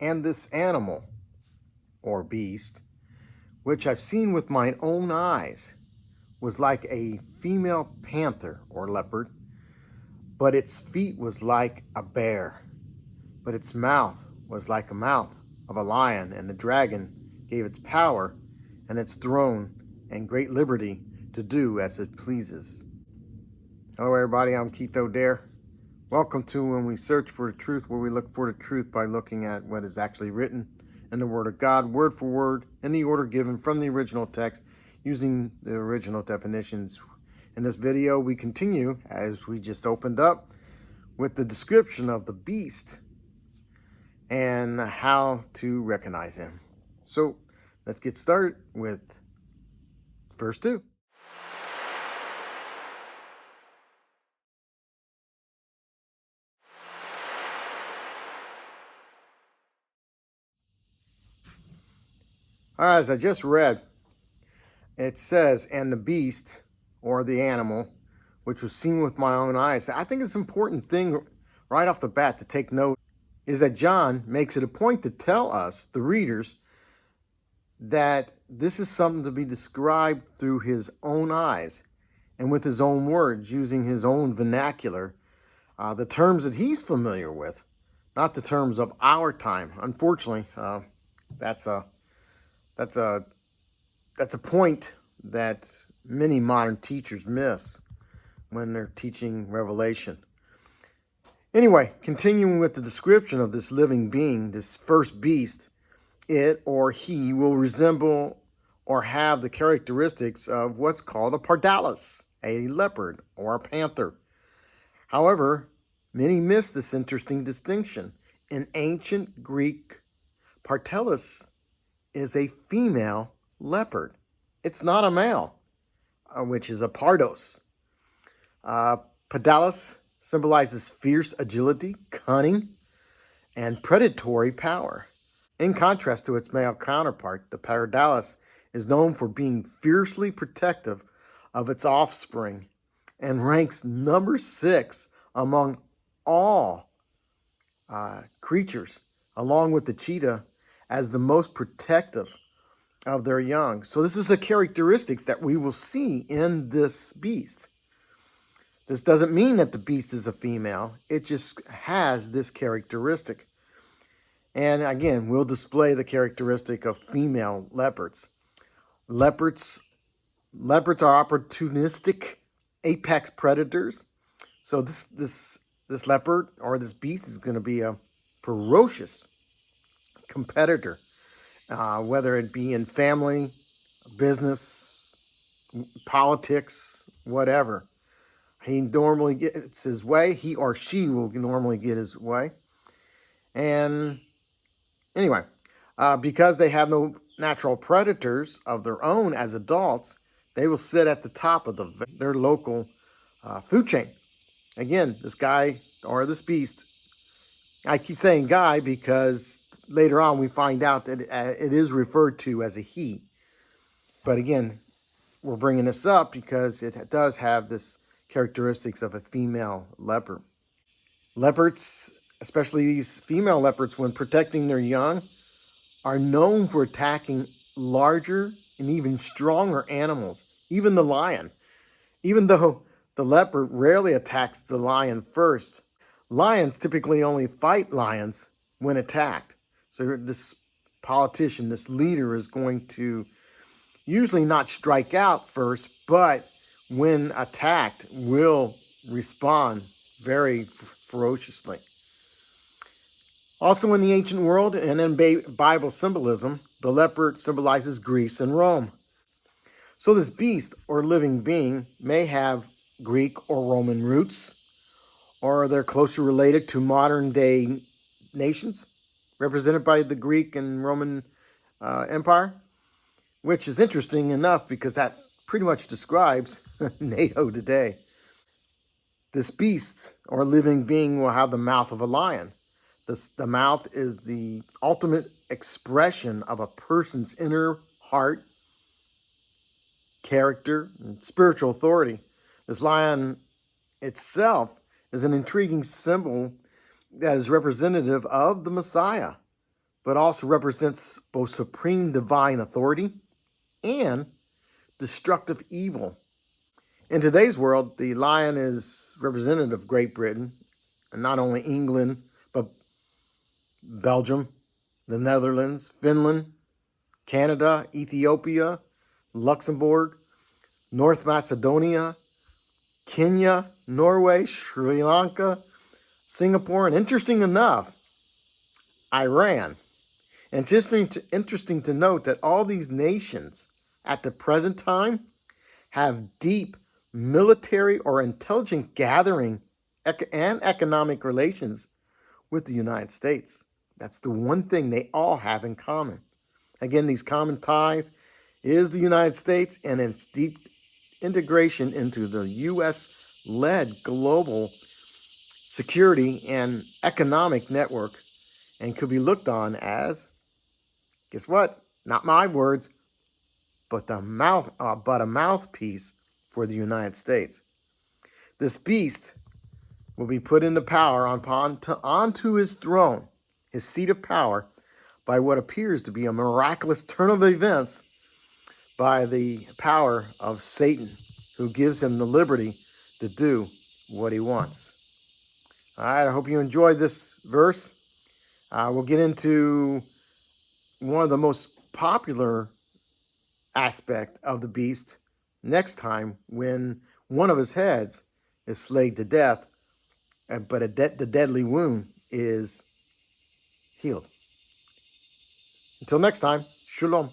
And this animal, or beast, which I've seen with mine own eyes, was like a female panther or leopard, but its feet was like a bear, but its mouth was like the mouth of a lion, and the dragon gave its power and its throne and great liberty to do as it pleases. Hello everybody, I'm Keith O'Dare. Welcome to When We Search for the Truth, where we look for the truth by looking at what is actually written in the Word of God, word for word, in the order given from the original text, using the original definitions. In this video, we continue, as we just opened up, with the description of the beast and how to recognize him. So, let's get started with verse 2. All right, as I just read, it says, and the beast, or the animal, which was seen with my own eyes. I think it's an important thing right off the bat to take note, is that John makes it a point to tell us, the readers, that this is something to be described through his own eyes and with his own words, using his own vernacular, the terms that he's familiar with, not the terms of our time. Unfortunately, that's a point that many modern teachers miss when they're teaching Revelation. Anyway, continuing with the description of this living being, this first beast, it or he will resemble or have the characteristics of what's called a pardalis, a leopard or a panther. However, many miss this interesting distinction. In ancient Greek, pardalis is a female leopard. It's not a male, which is a pardos. Pardalis symbolizes fierce agility, cunning, and predatory power. In contrast to its male counterpart, the pardalis is known for being fiercely protective of its offspring and ranks number 6 among all creatures, along with the cheetah, as the most protective of their young. So this is the characteristics that we will see in this beast. This doesn't mean that the beast is a female. It just has this characteristic. And again, we'll display the characteristic of female leopards. Leopards are opportunistic apex predators. So this leopard or this beast is going to be a ferocious competitor, whether it be in family, business, politics, whatever. He normally gets his way. He or she will normally get his way. And anyway, because they have no natural predators of their own as adults, they will sit at the top of their local food chain. Again, this guy or this beast, I keep saying guy because later on we find out that it is referred to as a he. But again, we're bringing this up because it does have this characteristics of a female leopard. Leopards, especially these female leopards, when protecting their young, are known for attacking larger and even stronger animals, even the lion. Even though the leopard rarely attacks the lion first, lions typically only fight lions when attacked. So this politician, this leader, is going to usually not strike out first, but when attacked, will respond very ferociously. Also in the ancient world and in Bible symbolism, the leopard symbolizes Greece and Rome. So this beast or living being may have Greek or Roman roots, or they're closely related to modern day nations represented by the Greek and Roman Empire, which is interesting enough because that pretty much describes NATO today. This beast or living being will have the mouth of a lion. The mouth is the ultimate expression of a person's inner heart, character, and spiritual authority. This lion itself is an intriguing symbol that is representative of the Messiah, but also represents both supreme divine authority and destructive evil. In today's world, the lion is representative of Great Britain, and not only England, but Belgium, the Netherlands, Finland, Canada, Ethiopia, Luxembourg, North Macedonia, Kenya, Norway, Sri Lanka, Singapore, and interesting enough, Iran. And it's interesting to note that all these nations at the present time have deep military or intelligent gathering and economic relations with the United States. That's the one thing they all have in common. Again, these common ties is the United States and its deep integration into the U.S.-led global security and economic network, and could be looked on as, guess what? Not my words, but a mouthpiece for the United States. This beast will be put into power onto his throne, his seat of power, by what appears to be a miraculous turn of events by the power of Satan, who gives him the liberty to do what he wants. All right, I hope you enjoyed this verse. We'll get into one of the most popular aspect of the beast next time, when one of his heads is slayed to death, but the deadly wound is healed. Until next time, shalom.